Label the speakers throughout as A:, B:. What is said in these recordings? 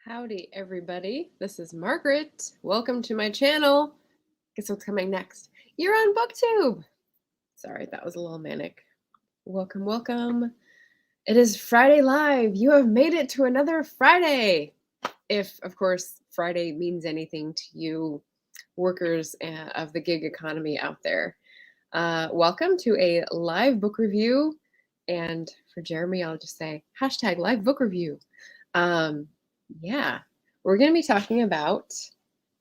A: Howdy, everybody. This is Margaret. Welcome to my channel. Guess what's coming next? You're on BookTube. Sorry, that was a little manic. Welcome, welcome. It is Friday Live. You have made it to another Friday. If, of course, Friday means anything to you workers of the gig economy out there. Welcome to a live book review. And for Jeremy, I'll just say hashtag live book review. Yeah, we're going to be talking about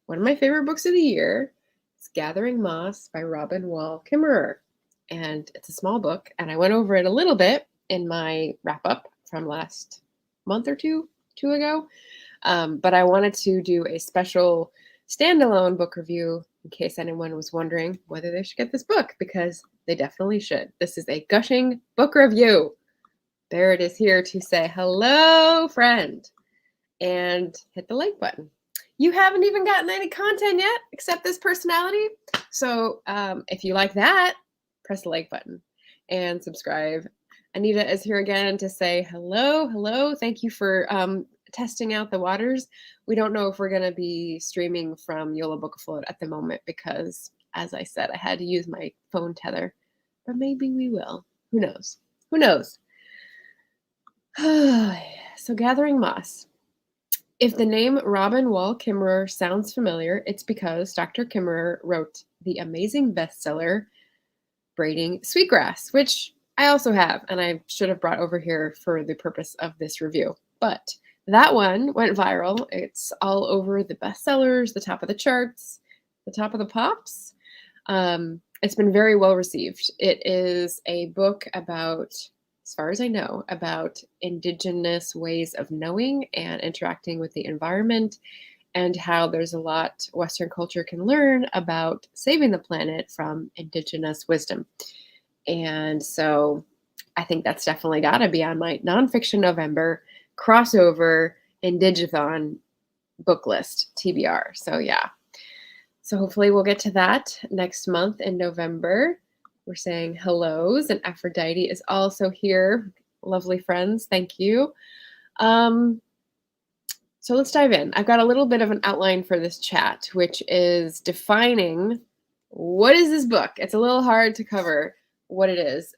A: one of my favorite books of the year. It's Gathering Moss by Wall Kimmerer. And it's a small book, and I went over it a little bit in my wrap-up from last month or two ago. But I wanted to do a special standalone book review in case anyone was wondering whether they should get this book, because they definitely should. This is a gushing book review. Barrett is here to say hello, friend, and hit the like button. You haven't even gotten any content yet except this personality. So if you like that, press the like button and subscribe. Anita is here again to say hello. Thank you for testing out the waters. We don't know if we're going to be streaming from Yola Book Afloat at the moment because, as I said, I had to use my phone tether. But maybe we will. Who knows? So Gathering Moss. If the name Wall Kimmerer sounds familiar, it's because Dr. Kimmerer wrote the amazing bestseller Braiding Sweetgrass, which I also have, and I should have brought over here for the purpose of this review. But that one went viral. It's all over the bestsellers, the top of the charts, the top of the pops. It's been very well received. It is a book about, as far as I know, about Indigenous ways of knowing and interacting with the environment, and how there's a lot Western culture can learn about saving the planet from Indigenous wisdom. And so I think that's definitely got to be on my nonfiction November crossover Indigathon book list, TBR. So yeah. So hopefully we'll get to that next month in November. We're saying hellos, and Aphrodite is also here. Lovely friends, thank you. So let's dive in. I've got a little bit of an outline for this chat, which is defining what is this book. It's a little hard to cover what it is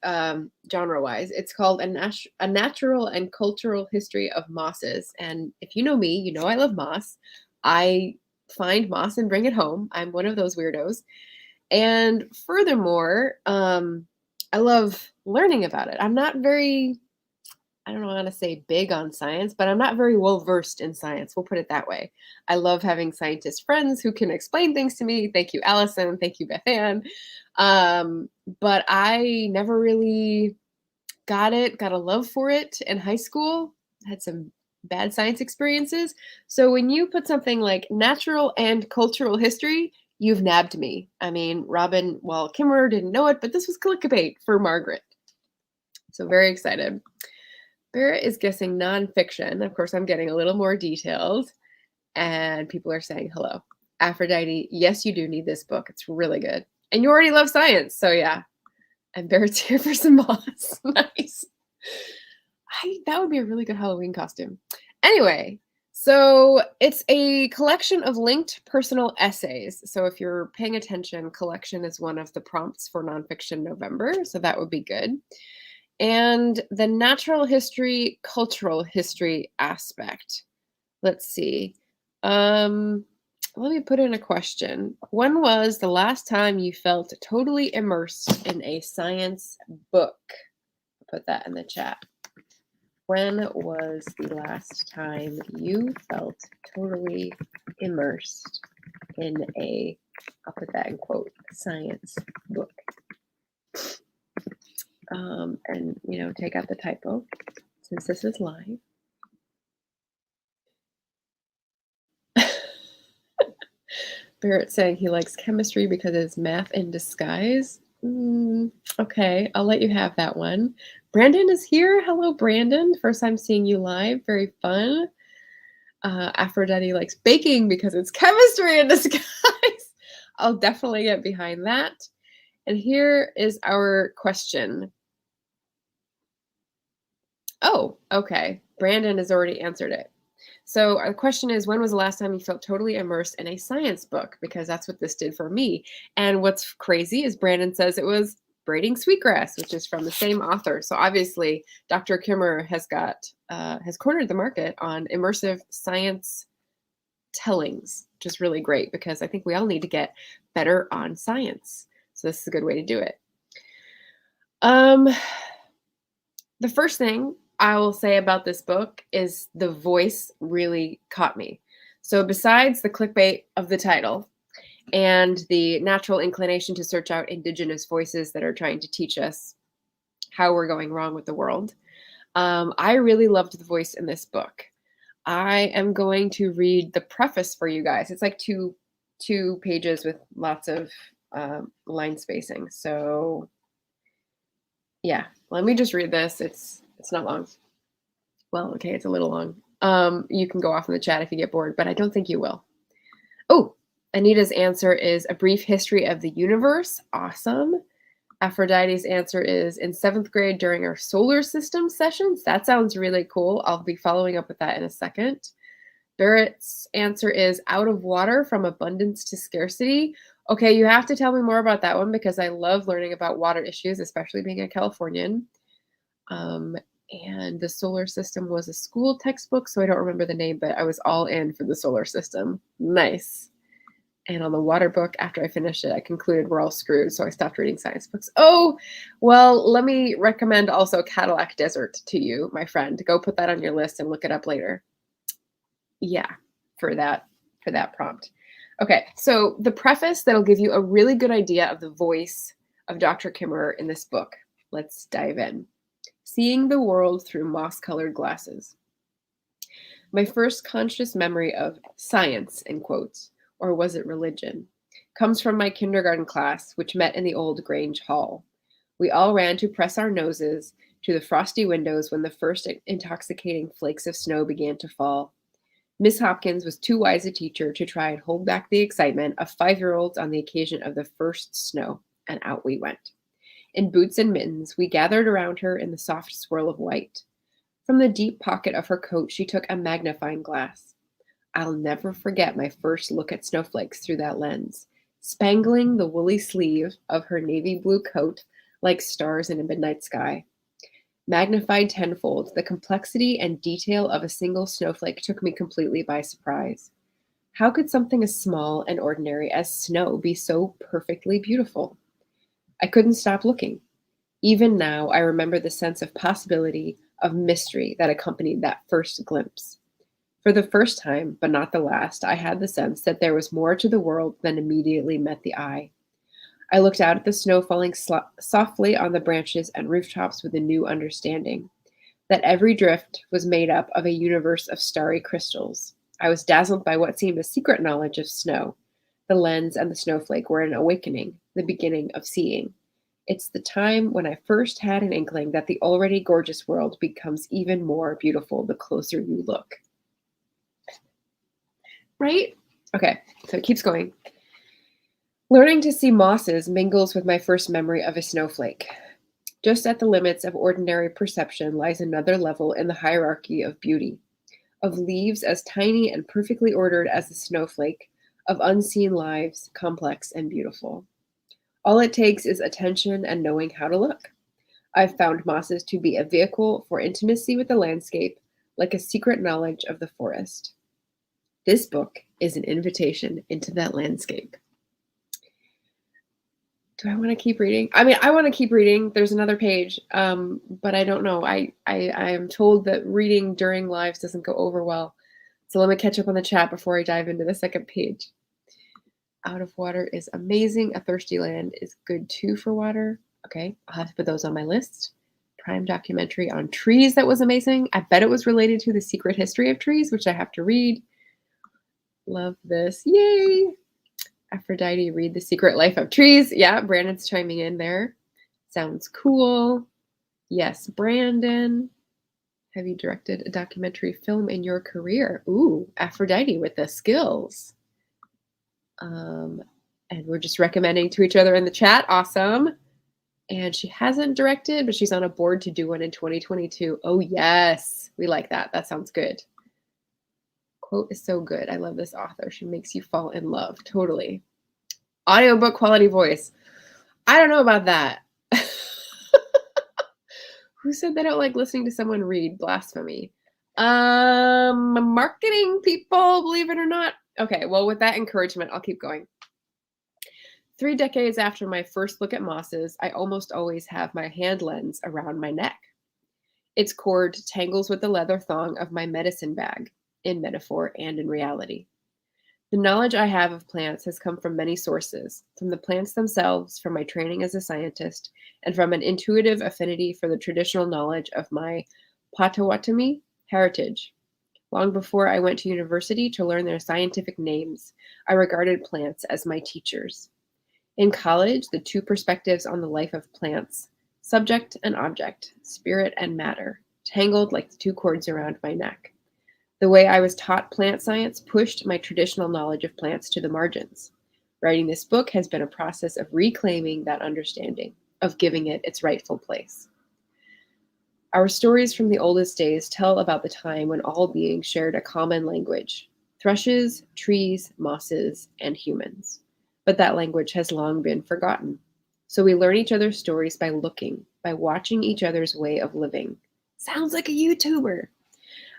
A: genre-wise. It's called A Natural and Cultural History of Mosses. And if you know me, you know I love moss. I find moss and bring it home. I'm one of those weirdos. And furthermore, I love learning about it. I'm not very, I don't want to say big on science, but I'm not very well versed in science. We'll put it that way. I love having scientist friends who can explain things to me. Thank you, Allison. Thank you, Beth Ann. But I never really got a love for it in high school. I had some bad science experiences. So when you put something like natural and cultural history, you've nabbed me. I mean, Wall Kimmerer didn't know it, but this was clickbait for Margaret. So very excited. Barrett is guessing nonfiction. Of course, I'm getting a little more detailed. And people are saying hello. Aphrodite, yes, you do need this book. It's really good. And you already love science. So yeah. And Barrett's here for some moss. Nice. That would be a really good Halloween costume. Anyway, so it's a collection of linked personal essays. So if you're paying attention, collection is one of the prompts for Nonfiction November. So that would be good. And the natural history, cultural history aspect. Let's see. Let me put in a question. When was the last time you felt totally immersed in a science book? I'll put that in the chat. When was the last time you felt totally immersed in a, I'll put that in quote, science book? And, take out the typo since this is live. Barrett saying he likes chemistry because it's math in disguise. Okay, I'll let you have that one. Brandon is here. Hello, Brandon. First time seeing you live. Very fun. Aphrodite likes baking because it's chemistry in disguise. I'll definitely get behind that. And here is our question. Oh, okay. Brandon has already answered it. So our question is, when was the last time you felt totally immersed in a science book? Because that's what this did for me. And what's crazy is Brandon says it was Braiding Sweetgrass, which is from the same author. So obviously, Dr. Kimmerer has cornered the market on immersive science tellings, which is really great because I think we all need to get better on science. So this is a good way to do it. The first thing I will say about this book is the voice really caught me. So besides the clickbait of the title and the natural inclination to search out Indigenous voices that are trying to teach us how we're going wrong with the world, I really loved the voice in this book. I am going to read the preface for you guys. It's like two pages with lots of line spacing. So yeah, let me just read this. It's not long. Well, okay, it's a little long. You can go off in the chat if you get bored, but I don't think you will. Oh, Anita's answer is A Brief History of the Universe. Awesome. Aphrodite's answer is in 7th grade during our solar system sessions. That sounds really cool. I'll be following up with that in a second. Barrett's answer is Out of Water from Abundance to Scarcity. Okay, you have to tell me more about that one because I love learning about water issues, especially being a Californian. And the solar system was a school textbook, so I don't remember the name, but I was all in for the solar system. Nice. And on the water book, after I finished it, I concluded we're all screwed, so I stopped reading science books. Oh, well, let me recommend also Cadillac Desert to you, my friend. Go put that on your list and look it up later. Yeah, for that prompt. Okay, so the preface that'll give you a really good idea of the voice of Dr. Kimmerer in this book. Let's dive in. Seeing the world through moss-colored glasses. My first conscious memory of science, in quotes, or was it religion, comes from my kindergarten class, which met in the old Grange Hall. We all ran to press our noses to the frosty windows when the first intoxicating flakes of snow began to fall. Miss Hopkins was too wise a teacher to try and hold back the excitement of 5-year-olds on the occasion of the first snow, and out we went. In boots and mittens, we gathered around her in the soft swirl of white. From the deep pocket of her coat, she took a magnifying glass. I'll never forget my first look at snowflakes through that lens, spangling the woolly sleeve of her navy blue coat like stars in a midnight sky. Magnified tenfold, the complexity and detail of a single snowflake took me completely by surprise. How could something as small and ordinary as snow be so perfectly beautiful? I couldn't stop looking. Even now, I remember the sense of possibility, of mystery that accompanied that first glimpse. For the first time, but not the last, I had the sense that there was more to the world than immediately met the eye. I looked out at the snow falling softly on the branches and rooftops with a new understanding, that every drift was made up of a universe of starry crystals. I was dazzled by what seemed a secret knowledge of snow. The lens and the snowflake were an awakening, the beginning of seeing. It's the time when I first had an inkling that the already gorgeous world becomes even more beautiful the closer you look. Right? Okay, so it keeps going. Learning to see mosses mingles with my first memory of a snowflake. Just at the limits of ordinary perception lies another level in the hierarchy of beauty, of leaves as tiny and perfectly ordered as a snowflake, of unseen lives, complex and beautiful. All it takes is attention and knowing how to look. I've found mosses to be a vehicle for intimacy with the landscape, like a secret knowledge of the forest. This book is an invitation into that landscape. Do I want to keep reading? I mean, I want to keep reading. There's another page, but I don't know. I am told that reading during lives doesn't go over well. So let me catch up on the chat before I dive into the second page. Out of Water is amazing. A Thirsty Land is good too for water. Okay, I'll have to put those on my list. Prime documentary on trees that was amazing. I bet it was related to The Secret History of Trees, which I have to read. Love this. Yay! Aphrodite, read The Secret Life of Trees. Yeah, Brandon's chiming in there. Sounds cool. Yes, Brandon. Have you directed a documentary film in your career? Ooh, Aphrodite with the skills. And we're just recommending to each other in the chat. Awesome. And she hasn't directed, but she's on a board to do one in 2022. Oh, yes. We like that. That sounds good. quote is so good. I love this author. She makes you fall in love. Totally. Audiobook quality voice. I don't know about that. Who said they don't like listening to someone read? Blasphemy. Marketing people, believe it or not. Okay, well, with that encouragement, I'll keep going. 3 decades after my first look at mosses, I almost always have my hand lens around my neck. Its cord tangles with the leather thong of my medicine bag, in metaphor and in reality. The knowledge I have of plants has come from many sources, from the plants themselves, from my training as a scientist, and from an intuitive affinity for the traditional knowledge of my Potawatomi heritage. Long before I went to university to learn their scientific names, I regarded plants as my teachers. In college, the 2 perspectives on the life of plants, subject and object, spirit and matter, tangled like the 2 cords around my neck. The way I was taught plant science pushed my traditional knowledge of plants to the margins. Writing this book has been a process of reclaiming that understanding, of giving it its rightful place. Our stories from the oldest days tell about the time when all beings shared a common language: thrushes, trees, mosses, and humans. But that language has long been forgotten. So we learn each other's stories by looking, by watching each other's way of living. Sounds like a YouTuber.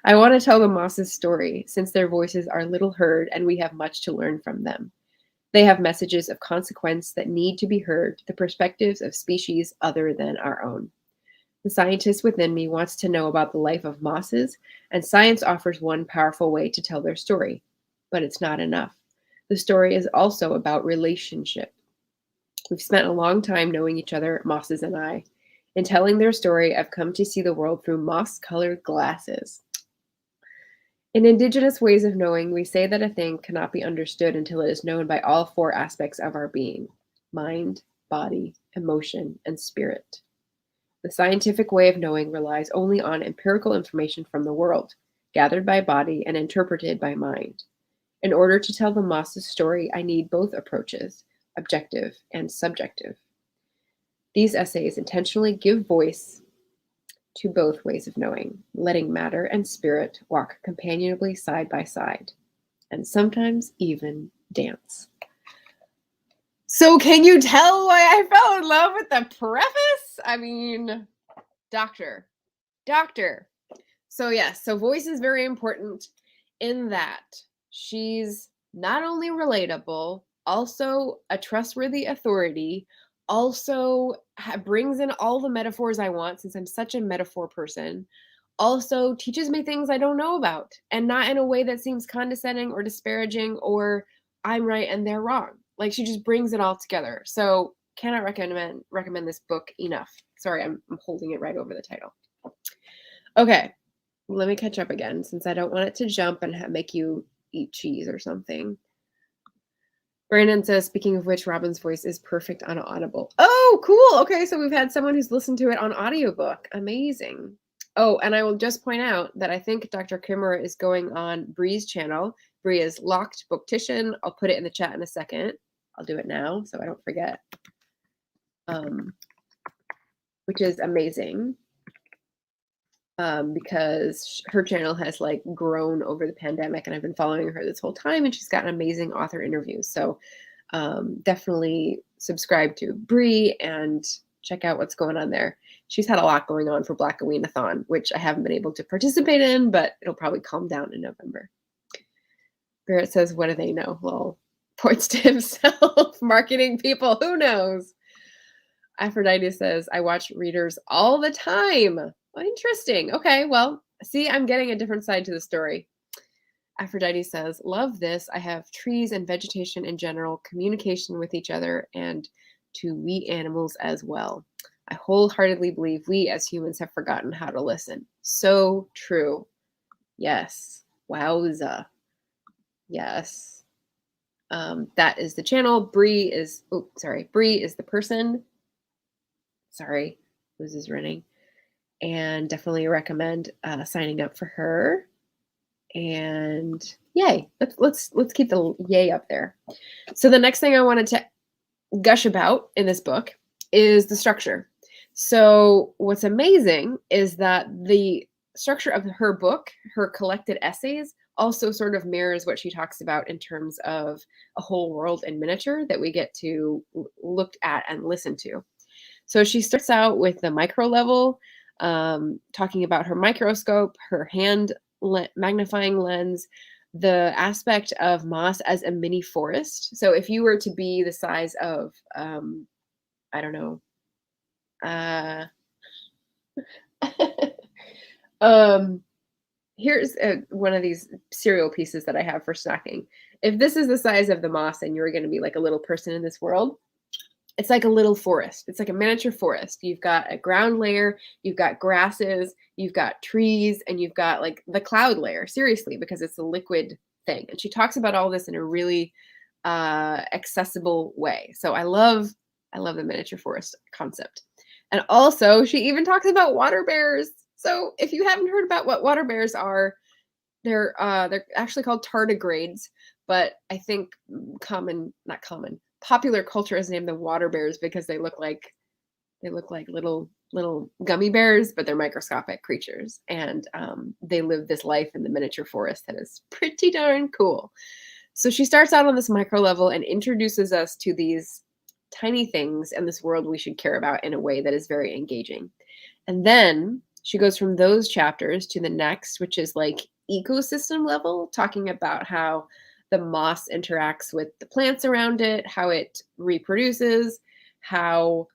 A: I want to tell the mosses' story, since their voices are little heard and we have much to learn from them. They have messages of consequence that need to be heard, the perspectives of species other than our own. The scientist within me wants to know about the life of mosses, and science offers one powerful way to tell their story. But it's not enough. The story is also about relationship. We've spent a long time knowing each other, mosses and I. In telling their story, I've come to see the world through moss-colored glasses. In Indigenous ways of knowing, we say that a thing cannot be understood until it is known by all 4 aspects of our being: mind, body, emotion, and spirit. The scientific way of knowing relies only on empirical information from the world, gathered by body and interpreted by mind. In order to tell the moss's story, I need both approaches, objective and subjective. These essays intentionally give voice to both ways of knowing, letting matter and spirit walk companionably side by side, and sometimes even dance. So can you tell why I fell in love with the preface? I mean, doctor. So yes, so voice is very important in that she's not only relatable, also a trustworthy authority, also brings in all the metaphors I want, since I'm such a metaphor person, also teaches me things I don't know about, and not in a way that seems condescending or disparaging or I'm right and they're wrong. Like, she just brings it all together. So cannot recommend this book enough. Sorry, I'm holding it right over the title. Okay, let me catch up again, since I don't want it to jump and make you eat cheese or something. Brandon says, speaking of which, Robin's voice is perfect on Audible. Oh, cool. Okay, so we've had someone who's listened to it on audiobook. Amazing. Oh, and I will just point out that I think Dr. Kimmerer is going on Bree's channel. Bree is Locked Booktition. I'll put it in the chat in a second. I'll do it now so I don't forget. Which is amazing. Because her channel has like grown over the pandemic, and I've been following her this whole time, and she's got amazing author interviews. So definitely subscribe to Bree and check out what's going on there. She's had a lot going on for Black Aweenathon, which I haven't been able to participate in, but it'll probably calm down in November. Barrett says, what do they know? Well, points to himself. Marketing people, who knows? Aphrodite says, I watch readers all the time. Oh, interesting. Okay, well, see, I'm getting a different side to the story. Aphrodite says, love this. I have trees and vegetation in general, communication with each other, and to we animals as well. I wholeheartedly believe we as humans have forgotten how to listen. So true. Yes. Wowza. Yes. That is the channel. Bree is the person. Sorry, who's is running. And definitely recommend signing up for her. And yay, let's keep the yay up there. So the next thing I wanted to gush about in this book is the structure. So what's amazing is that the structure of her book, her collected essays, also sort of mirrors what she talks about in terms of a whole world in miniature that we get to look at and listen to. So she starts out with the micro level, talking about her microscope, her hand magnifying lens, the aspect of moss as a mini forest. So if you were to be the size of, I don't know, here's one of these cereal pieces that I have for snacking. If this is the size of the moss and you're going to be like a little person in this world, it's like a little forest. It's like a miniature forest. You've got a ground layer, you've got grasses, you've got trees, and you've got like the cloud layer, seriously, because it's a liquid thing. And she talks about all this in a really accessible way. So I love the miniature forest concept. And also she even talks about water bears. So if you haven't heard about what water bears are, they're actually called tardigrades, but I think popular culture has named them water bears because they look like little gummy bears, but they're microscopic creatures, and they live this life in the miniature forest that is pretty darn cool. So she starts out on this micro level and introduces us to these tiny things in this world we should care about in a way that is very engaging. And then she goes from those chapters to the next, which is like ecosystem level, talking about how the moss interacts with the plants around it, how it reproduces, how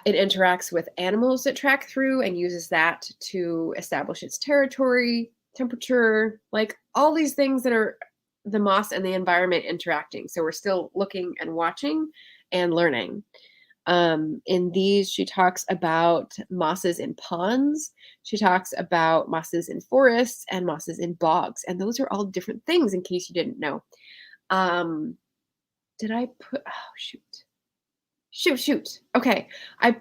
A: it interacts with animals that track through and uses that to establish its territory, temperature, like all these things that are the moss and the environment interacting. So we're still looking and watching and learning. In these, she talks about mosses in ponds. She talks about mosses in forests and mosses in bogs. And those are all different things, in case you didn't know. Did I put, oh, shoot. Okay. I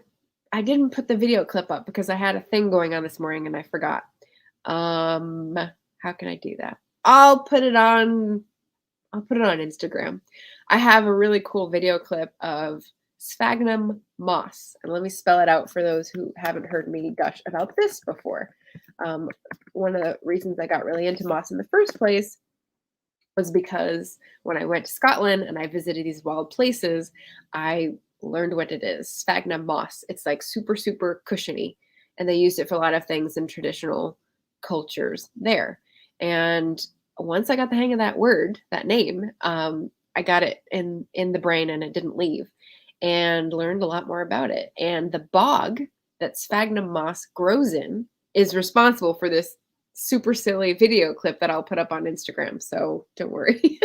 A: didn't put the video clip up because I had a thing going on this morning and I forgot. How can I do that? I'll put it on Instagram. I have a really cool video clip of sphagnum moss. And let me spell it out for those who haven't heard me gush about this before. One of the reasons I got really into moss in the first place was because when I went to Scotland and I visited these wild places, I learned what it is. Sphagnum moss. It's like super, super cushiony. And they used it for a lot of things in traditional cultures there. And once I got the hang of that word, that name, I got it in the brain and it didn't leave, and learned a lot more about it. And the bog that sphagnum moss grows in is responsible for this super silly video clip that I'll put up on Instagram. So don't worry.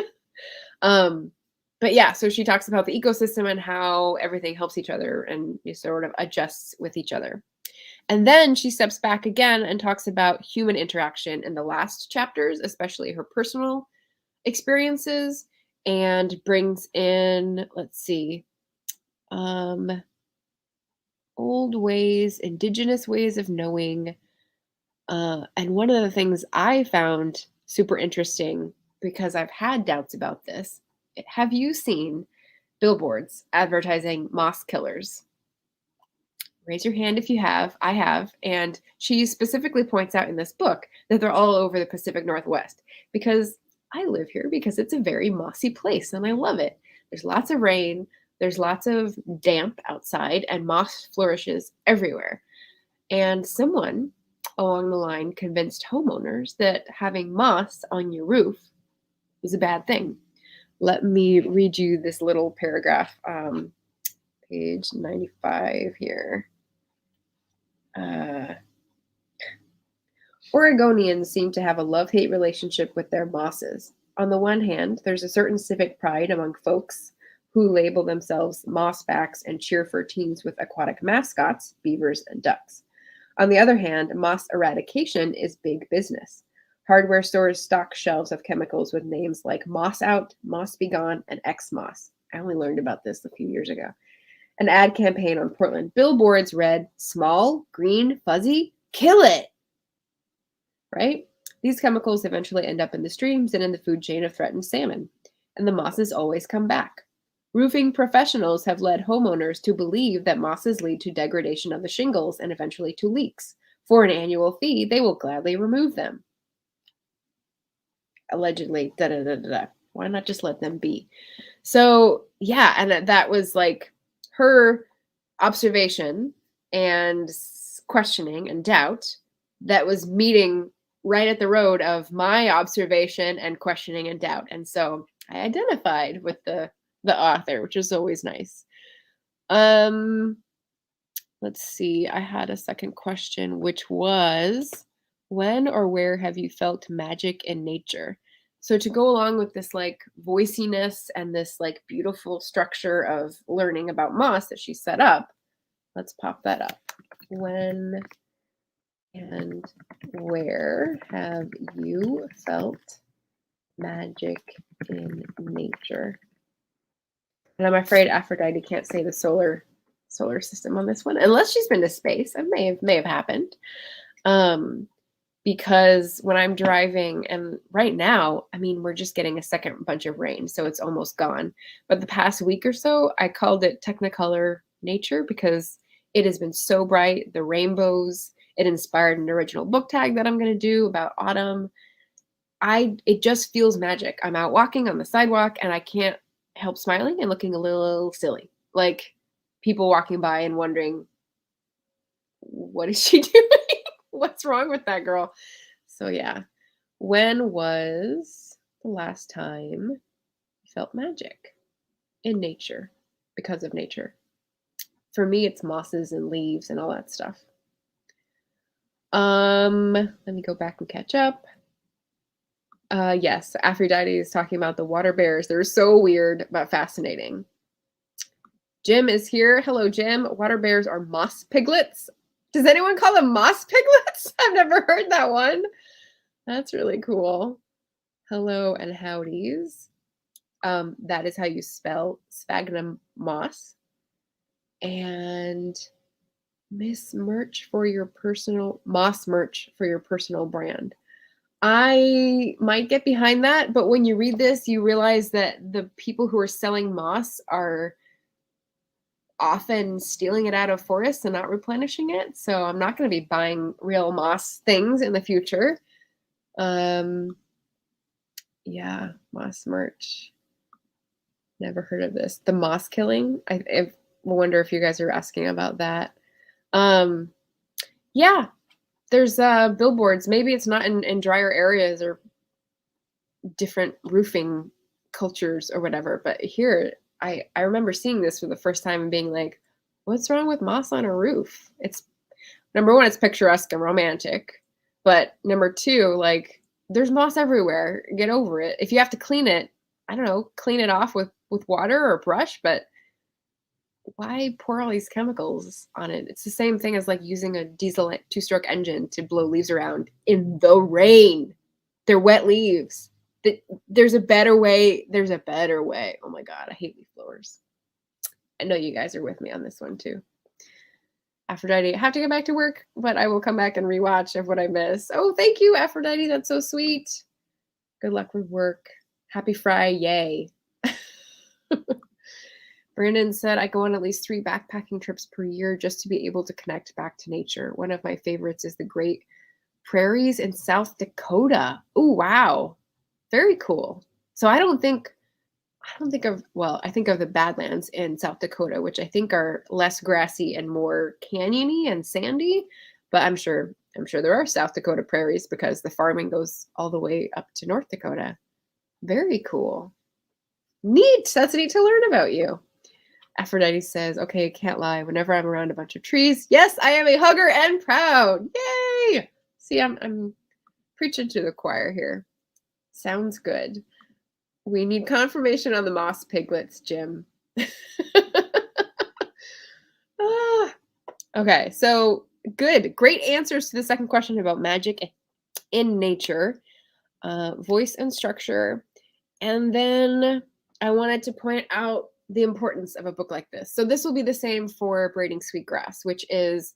A: But yeah, so she talks about the ecosystem and how everything helps each other and sort of adjusts with each other. And then she steps back again and talks about human interaction in the last chapters, especially her personal experiences, and brings in, let's see, old ways, indigenous ways of knowing. And one of the things I found super interesting, because I've had doubts about this, have you seen billboards advertising moss killers? Raise your hand if you have. I have. And she specifically points out in this book that they're all over the Pacific Northwest, because I live here because it's a very mossy place and I love it. There's lots of rain, there's lots of damp outside, and moss flourishes everywhere. And someone along the line convinced homeowners that having moss on your roof was a bad thing. Let me read you this little paragraph, page 95 here. Oregonians seem to have a love-hate relationship with their mosses. On the one hand, there's a certain civic pride among folks who label themselves mossbacks and cheer for teams with aquatic mascots, beavers and ducks. On the other hand, moss eradication is big business. Hardware stores stock shelves of chemicals with names like Moss Out, Moss Be Gone, and X-Moss. I only learned about this a few years ago. An ad campaign on Portland billboards read, "Small, green, fuzzy, kill it!" Right? These chemicals eventually end up in the streams and in the food chain of threatened salmon, and the mosses always come back. Roofing professionals have led homeowners to believe that mosses lead to degradation of the shingles and eventually to leaks, For an annual fee, they will gladly remove them. Allegedly, da da da da da. Why not just let them be? So yeah, and that was like her observation and questioning and doubt that was meeting right at the road of my observation and questioning and doubt. And so I identified with the author, which is always nice. Let's see. I had a second question, which was, when or where have you felt magic in nature? So to go along with this like voiciness and this like beautiful structure of learning about moss that she set up, let's pop that up. When and where have you felt magic in nature? And I'm afraid Aphrodite can't say the solar system on this one, unless she's been to space. It may have happened. Because when I'm driving, and right now, I mean, we're just getting a second bunch of rain, so it's almost gone. But the past week or so, I called it Technicolor Nature because it has been so bright, the rainbows. It inspired an original book tag that I'm going to do about autumn. It just feels magic. I'm out walking on the sidewalk, and I can't help smiling and looking a little silly, like people walking by and wondering, what is she doing? What's wrong with that girl? So yeah. When was the last time you felt magic in nature because of nature? For me, it's mosses and leaves and all that stuff. Let me go back and catch up. Yes, Aphrodite is talking about the water bears. They're so weird but fascinating. Jim is here. Hello, Jim. Water bears are moss piglets. Does anyone call them moss piglets? I've never heard that one. That's really cool. Hello and howdies. That is how you spell sphagnum moss. And moss merch for your personal brand. I might get behind that, but when you read this, you realize that the people who are selling moss are often stealing it out of forests and not replenishing it. So I'm not going to be buying real moss things in the future. Yeah, moss merch. Never heard of this. The moss killing. I wonder if you guys are asking about that. Yeah, there's billboards. Maybe it's not in drier areas or different roofing cultures or whatever, but here I remember seeing this for the first time and being like, what's wrong with moss on a roof? It's number one, it's picturesque and romantic, but number two, like, there's moss everywhere. Get over it. If you have to clean it, I don't know, clean it off with water or a brush, but why pour all these chemicals on it? It's the same thing as like using a diesel two-stroke engine to blow leaves around in the rain. They're wet leaves. There's a better way. There's a better way. Oh my God, I hate leaf blowers. I know you guys are with me on this one too. Aphrodite, I have to get back to work, but I will come back and rewatch of what I miss. Oh, thank you, Aphrodite. That's so sweet. Good luck with work. Happy FRI, yay. Brandon said, I go on at least 3 backpacking trips per year just to be able to connect back to nature. One of my favorites is the Great Prairies in South Dakota. Oh, wow. Very cool. So I think of the Badlands in South Dakota, which I think are less grassy and more canyony and sandy, but I'm sure there are South Dakota prairies because the farming goes all the way up to North Dakota. Very cool. Neat. That's neat to learn about you. Aphrodite says, okay, can't lie. Whenever I'm around a bunch of trees, yes, I am a hugger and proud. Yay. See, I'm preaching to the choir here. Sounds good. We need confirmation on the moss piglets, Jim. Okay, so good. Great answers to the second question about magic in nature, voice and structure. And then I wanted to point out the importance of a book like this. So this will be the same for Braiding Sweetgrass, which is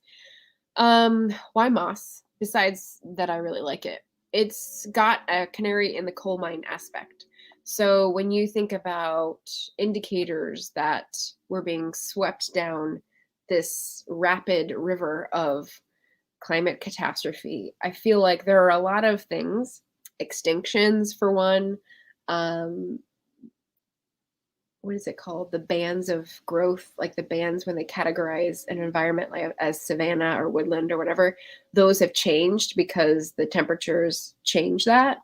A: why moss? Besides that, I really like it. It's got a canary in the coal mine aspect. So when you think about indicators that we're being swept down this rapid river of climate catastrophe. I feel like there are a lot of things, extinctions for one, um, what is it called? The bands of growth, like the bands when they categorize an environment like as savanna or woodland or whatever, those have changed because the temperatures change that.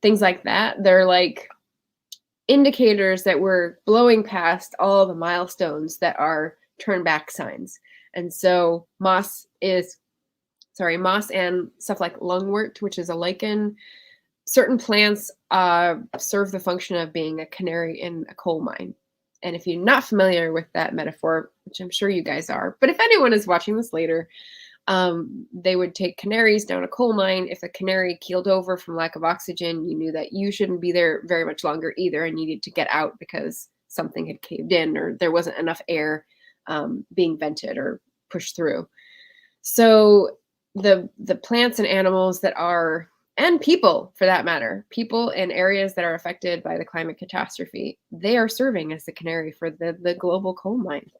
A: Things like that. They're like indicators that we're blowing past all the milestones that are turn back signs. And so moss and stuff like lungwort, which is a lichen. Certain plants serve the function of being a canary in a coal mine. And if you're not familiar with that metaphor, which I'm sure you guys are, but if anyone is watching this later, they would take canaries down a coal mine. If a canary keeled over from lack of oxygen, you knew that you shouldn't be there very much longer either, and you needed to get out because something had caved in or there wasn't enough air being vented or pushed through. So the plants and animals that are, and people for that matter, people in areas that are affected by the climate catastrophe, they are serving as the canary for the global coal mine.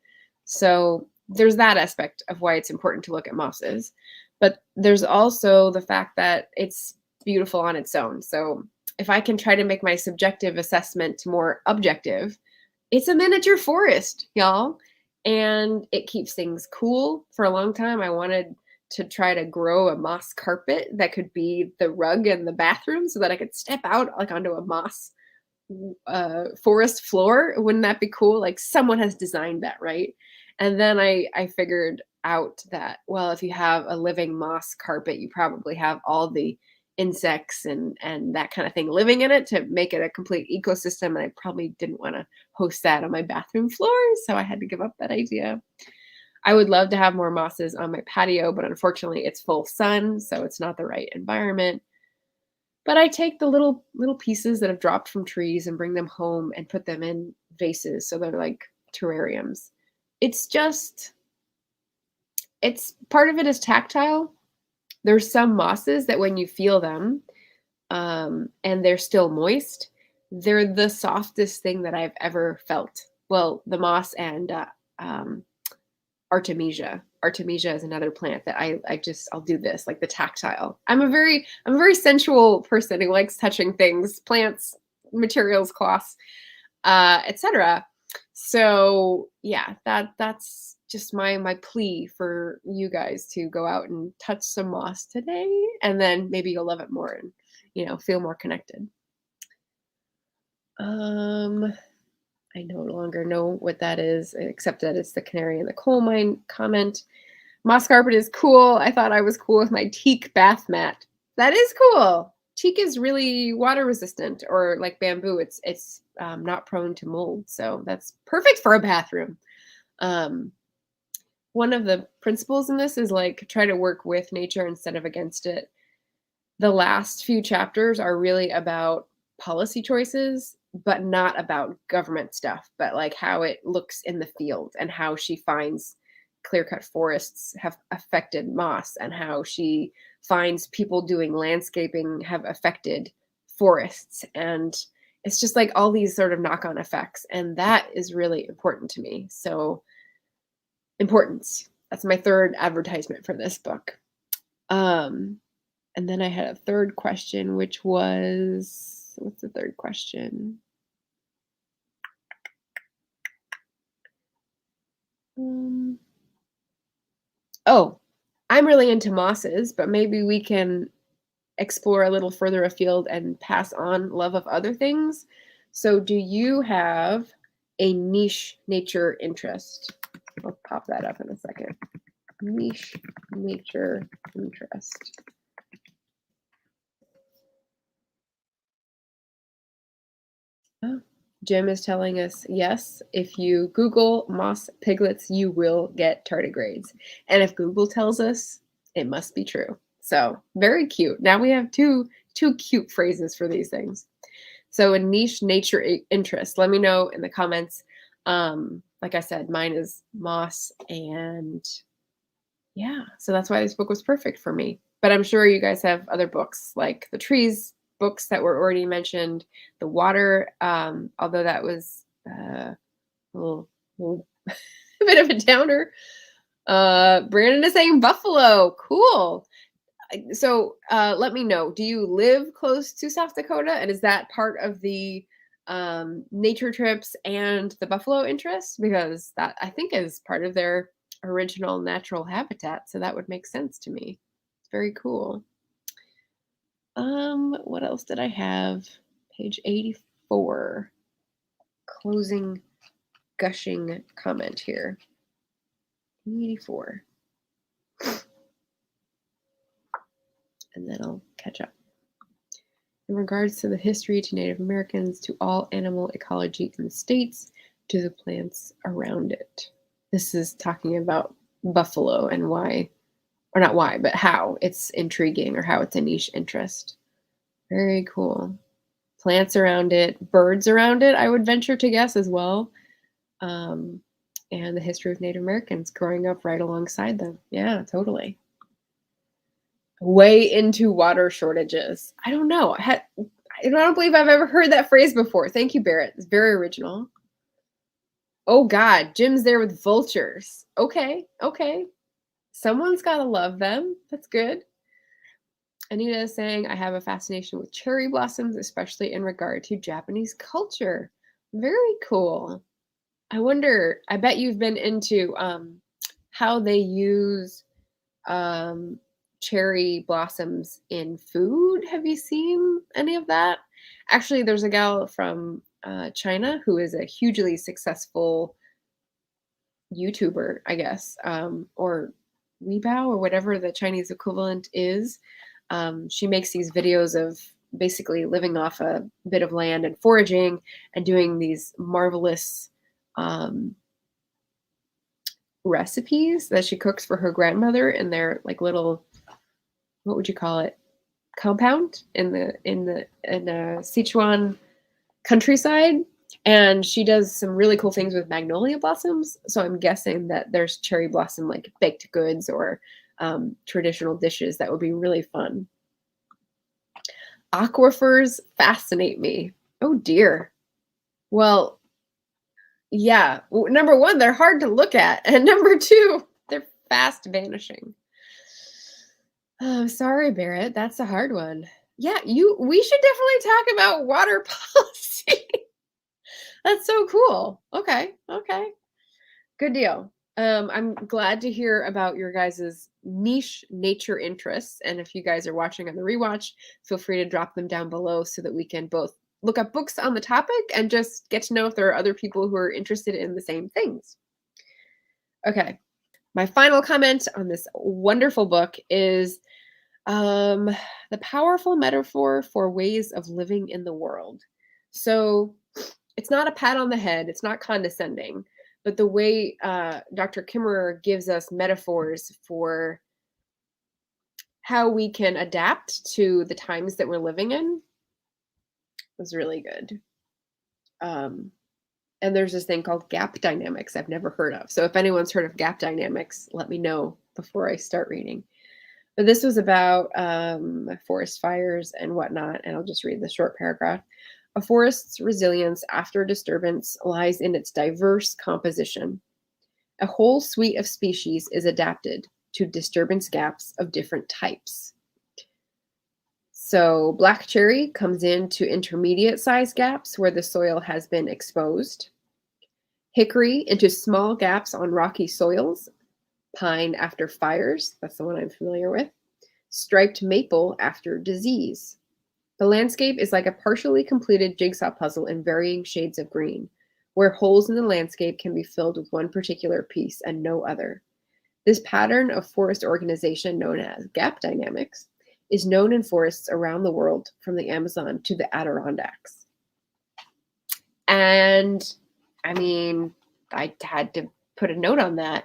A: So there's that aspect of why it's important to look at mosses. But there's also the fact that it's beautiful on its own. So if I can try to make my subjective assessment more objective, it's a miniature forest, y'all. And it keeps things cool. For a long time, I wanted to try to grow a moss carpet that could be the rug in the bathroom so that I could step out like onto a moss forest floor. Wouldn't that be cool? Like someone has designed that, right? And then I figured out that, well, if you have a living moss carpet, you probably have all the insects and that kind of thing living in it to make it a complete ecosystem. And I probably didn't want to host that on my bathroom floor. So I had to give up that idea. I would love to have more mosses on my patio, but unfortunately it's full sun, so it's not the right environment. But I take the little pieces that have dropped from trees and bring them home and put them in vases. So they're like terrariums. It's part of it is tactile. There's some mosses that when you feel them and they're still moist, they're the softest thing that I've ever felt. Well, the moss and Artemisia. Artemisia is another plant that I'll do this, like the tactile. I'm a very sensual person who likes touching things, plants, materials, cloths, etc. So yeah, that's just my plea for you guys to go out and touch some moss today, and then maybe you'll love it more and feel more connected. I no longer know what that is, except that it's the canary in the coal mine comment. Moss carpet is cool. I thought I was cool with my teak bath mat. That is cool. Teak is really water resistant, or like bamboo, it's not prone to mold. So that's perfect for a bathroom. One of the principles in this is like try to work with nature instead of against it. The last few chapters are really about policy choices, but not about government stuff, but like how it looks in the field and how she finds clear-cut forests have affected moss and how she finds people doing landscaping have affected forests. And it's just like all these sort of knock-on effects. And that is really important to me. So importance. That's my third advertisement for this book. And then I had a third question, which was, what's the third question? Oh, I'm really into mosses, but maybe we can explore a little further afield and pass on love of other things. So do you have a niche nature interest? I'll pop that up in a second. Niche nature interest. Oh, Jim is telling us, yes, if you Google moss piglets, you will get tardigrades. And if Google tells us, it must be true. So very cute. Now we have two cute phrases for these things. So a niche nature interest. Let me know in the comments. Like I said, mine is moss, and yeah, so that's why this book was perfect for me. But I'm sure you guys have other books like the trees books that were already mentioned, the water, although that was a little a bit of a downer. Brandon is saying buffalo. Cool. So let me know, do you live close to South Dakota? And is that part of the nature trips and the buffalo interest? Because that, I think, is part of their original natural habitat. So that would make sense to me. It's very cool. What else did I have? Page 84. Closing gushing comment here. 84. And then I'll catch up. In regards to the history to Native Americans, to all animal ecology in the states, to the plants around it. This is talking about buffalo and why, or not why, but how it's intriguing or how it's a niche interest. Very cool. Plants around it, birds around it, I would venture to guess as well. And the history of Native Americans growing up right alongside them. Yeah, totally. Way into water shortages. I don't know. I don't believe I've ever heard that phrase before. Thank you, Barrett. It's very original. Oh God, Jim's there with vultures. Okay. Someone's got to love them. That's good. Anita is saying, I have a fascination with cherry blossoms, especially in regard to Japanese culture. Very cool. I wonder, I bet you've been into how they use cherry blossoms in food. Have you seen any of that? Actually, there's a gal from China who is a hugely successful YouTuber, I guess, or Weibao or whatever the Chinese equivalent is. She makes these videos of basically living off a bit of land and foraging and doing these marvelous recipes that she cooks for her grandmother in their like little, what would you call it, compound in the Sichuan countryside. And she does some really cool things with magnolia blossoms. So I'm guessing that there's cherry blossom like baked goods or traditional dishes that would be really fun. Aquifers fascinate me. Oh dear. Well, yeah. Number one, they're hard to look at. And number two, they're fast vanishing. Oh, sorry, Barrett. That's a hard one. Yeah, we should definitely talk about water policy. That's so cool. Okay. Good deal. I'm glad to hear about your guys' niche nature interests. And if you guys are watching on the rewatch, feel free to drop them down below so that we can both look up books on the topic and just get to know if there are other people who are interested in the same things. Okay. My final comment on this wonderful book is the powerful metaphor for ways of living in the world. So it's not a pat on the head. It's not condescending. But the way Dr. Kimmerer gives us metaphors for how we can adapt to the times that we're living in was really good. And there's this thing called gap dynamics I've never heard of. So if anyone's heard of gap dynamics, let me know before I start reading. But this was about forest fires and whatnot, and I'll just read the short paragraph. A forest's resilience after disturbance lies in its diverse composition. A whole suite of species is adapted to disturbance gaps of different types. So black cherry comes into intermediate size gaps where the soil has been exposed. Hickory into small gaps on rocky soils. Pine after fires, that's the one I'm familiar with. Striped maple after disease. The landscape is like a partially completed jigsaw puzzle in varying shades of green, where holes in the landscape can be filled with one particular piece and no other. This pattern of forest organization, known as gap dynamics, is known in forests around the world from the Amazon to the Adirondacks. And I mean, I had to put a note on that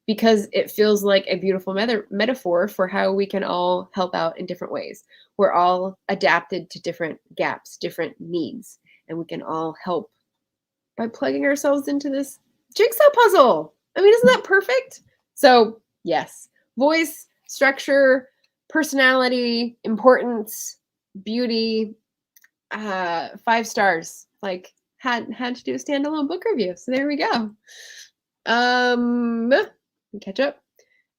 A: because it feels like a beautiful metaphor for how we can all help out in different ways. We're all adapted to different gaps, different needs, and we can all help by plugging ourselves into this jigsaw puzzle. I mean, isn't that perfect? So yes, voice, structure, personality, importance, beauty, 5 stars. Like had to do a standalone book review. So there we go. Catch up.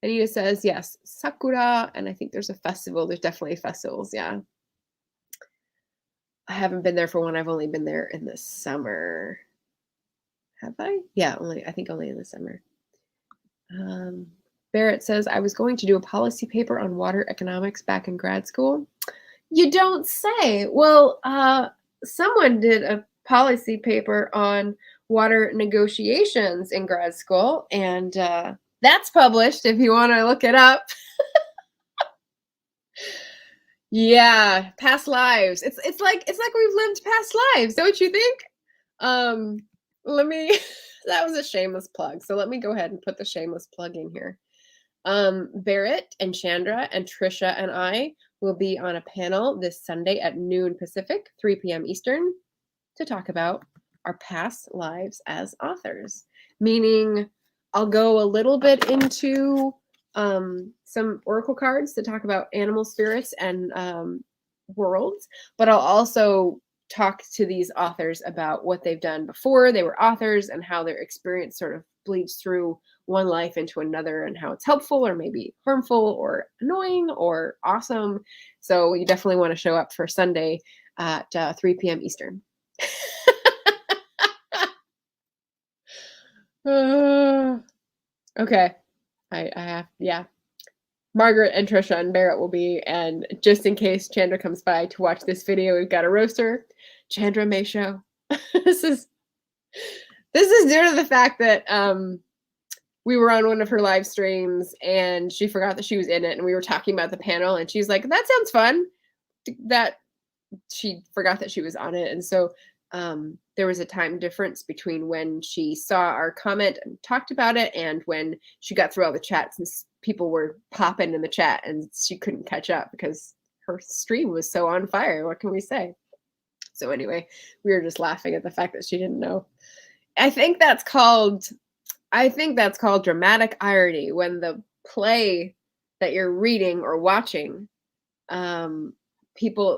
A: Anita says, yes, Sakura. And I think there's a festival. There's definitely festivals. Yeah. I haven't been there for one. I've only been there in the summer. Have I? Yeah, I think only in the summer. Barrett says, I was going to do a policy paper on water economics back in grad school. You don't say. Well, someone did a policy paper on water negotiations in grad school, and that's published if you want to look it up. Yeah, past lives. It's like we've lived past lives, don't you think? Let me that was a shameless plug. So let me go ahead and put the shameless plug in here. Barrett and Chandra and Trisha and I will be on a panel this Sunday at noon Pacific, 3 p.m. Eastern, to talk about our past lives as authors. Meaning, I'll go a little bit into some oracle cards to talk about animal spirits and worlds, but I'll also talk to these authors about what they've done before they were authors and how their experience sort of bleeds through one life into another and how it's helpful or maybe harmful or annoying or awesome. So you definitely want to show up for Sunday at 3 p.m. Eastern. Okay. I have, yeah. Margaret and Trisha and Barrett will be, and just in case Chandra comes by to watch this video, we've got a roaster. Chandra may show. This is due to the fact that we were on one of her live streams and she forgot that she was in it, and we were talking about the panel, and she's like, "That sounds fun." That she forgot that she was on it, and so there was a time difference between when she saw our comment and talked about it and when she got through all the chats and people were popping in the chat, and she couldn't catch up because her stream was so on fire. What can we say? So anyway, we were just laughing at the fact that she didn't know. I think that's called dramatic irony, when the play that you're reading or watching,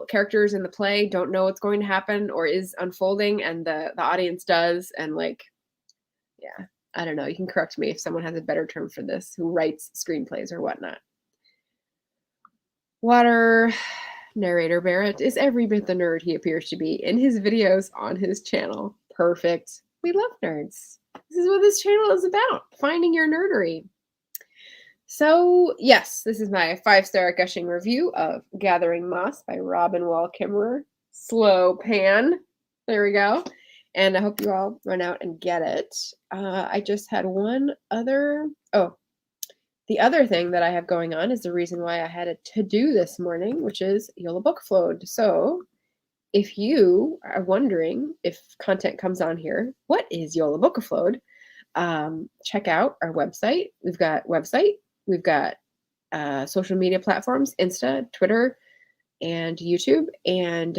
A: characters in the play don't know what's going to happen or is unfolding, and the audience does. And like, yeah, I don't know. You can correct me if someone has a better term for this, who writes screenplays or whatnot. Water narrator Barrett is every bit the nerd he appears to be in his videos on his channel. Perfect. We love nerds. This is what this channel is about, finding your nerdery. So, yes, this is my 5-star gushing review of Gathering Moss by Robin Wall Kimmerer. Slow pan. There we go. And I hope you all run out and get it. I just had one other... Oh, the other thing that I have going on is the reason why I had a to-do this morning, which is Yola Book Flowed. So if you are wondering if content comes on here, what is Yola Book Flowed? Check out our website. We've got social media platforms, Insta, Twitter, and YouTube. And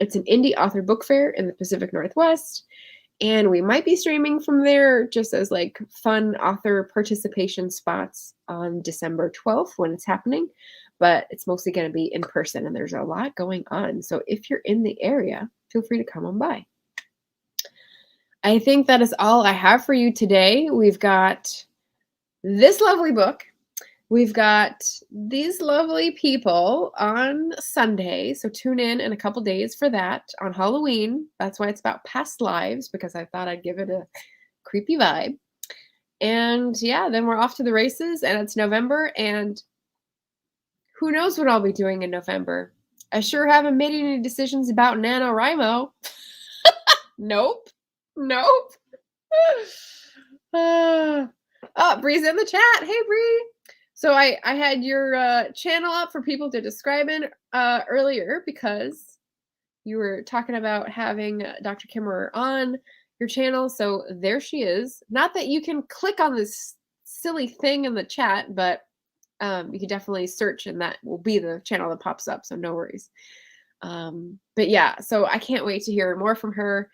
A: it's an indie author book fair in the Pacific Northwest. And we might be streaming from there just as like fun author participation spots on December 12th when it's happening. But it's mostly going to be in person, and there's a lot going on. So if you're in the area, feel free to come on by. I think that is all I have for you today. We've got this lovely book. We've got these lovely people on Sunday, so tune in a couple days for that on Halloween. That's why it's about past lives, because I thought I'd give it a creepy vibe. And yeah, then we're off to the races, and it's November, and who knows what I'll be doing in November. I sure haven't made any decisions about NaNoWriMo. Nope. Bree's in the chat. Hey, Bree. So I had your channel up for people to describe in earlier, because you were talking about having Dr. Kimmerer on your channel. So there she is. Not that you can click on this silly thing in the chat, but you can definitely search, and that will be the channel that pops up. So no worries. But yeah, so I can't wait to hear more from her.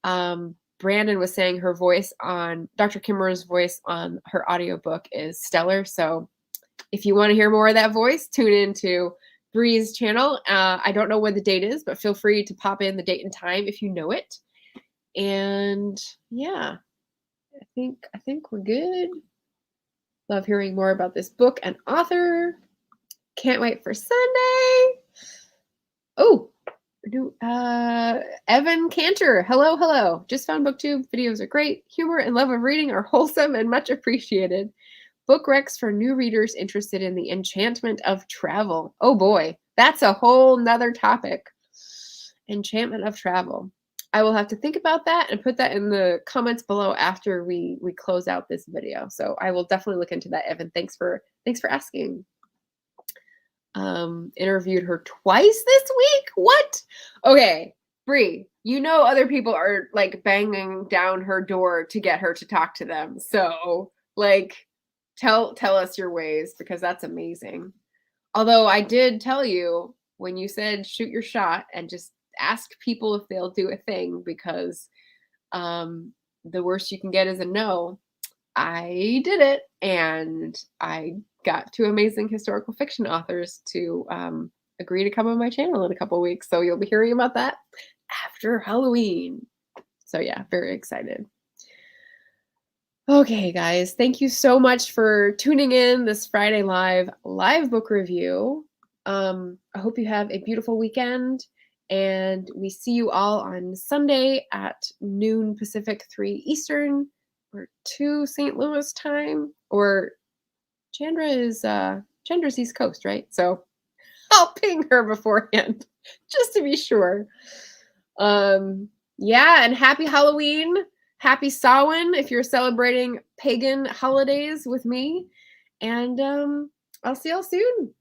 A: Brandon was saying her voice on Dr. Kimmerer's voice on her audiobook is stellar. So if you want to hear more of that voice, tune into Bree's channel. I don't know when the date is, but feel free to pop in the date and time if you know it. And yeah, I think we're good. Love hearing more about this book and author. Can't wait for Sunday. Oh, Evan Cantor. Hello, hello. Just found BookTube. Videos are great. Humor and love of reading are wholesome and much appreciated. Book recs for new readers interested in the enchantment of travel. Oh boy, that's a whole nother topic. Enchantment of travel. I will have to think about that and put that in the comments below after we close out this video. So I will definitely look into that, Evan. Thanks for asking. Interviewed her twice this week. What? Okay, Bree, you know other people are like banging down her door to get her to talk to them. So like tell us your ways, because that's amazing. Although I did tell you when you said shoot your shot and just ask people if they'll do a thing, because the worst you can get is a no. I did it, and I got two amazing historical fiction authors to agree to come on my channel in a couple weeks. So you'll be hearing about that after Halloween. So yeah, very excited. Okay, guys, thank you so much for tuning in this Friday live book review. I hope you have a beautiful weekend, and we see you all on Sunday at noon Pacific, 3 Eastern, or 2 St. Louis time. Or Chandra's East Coast, right? So I'll ping her beforehand just to be sure. Yeah, and happy Halloween. Happy Samhain if you're celebrating pagan holidays with me. And I'll see y'all soon.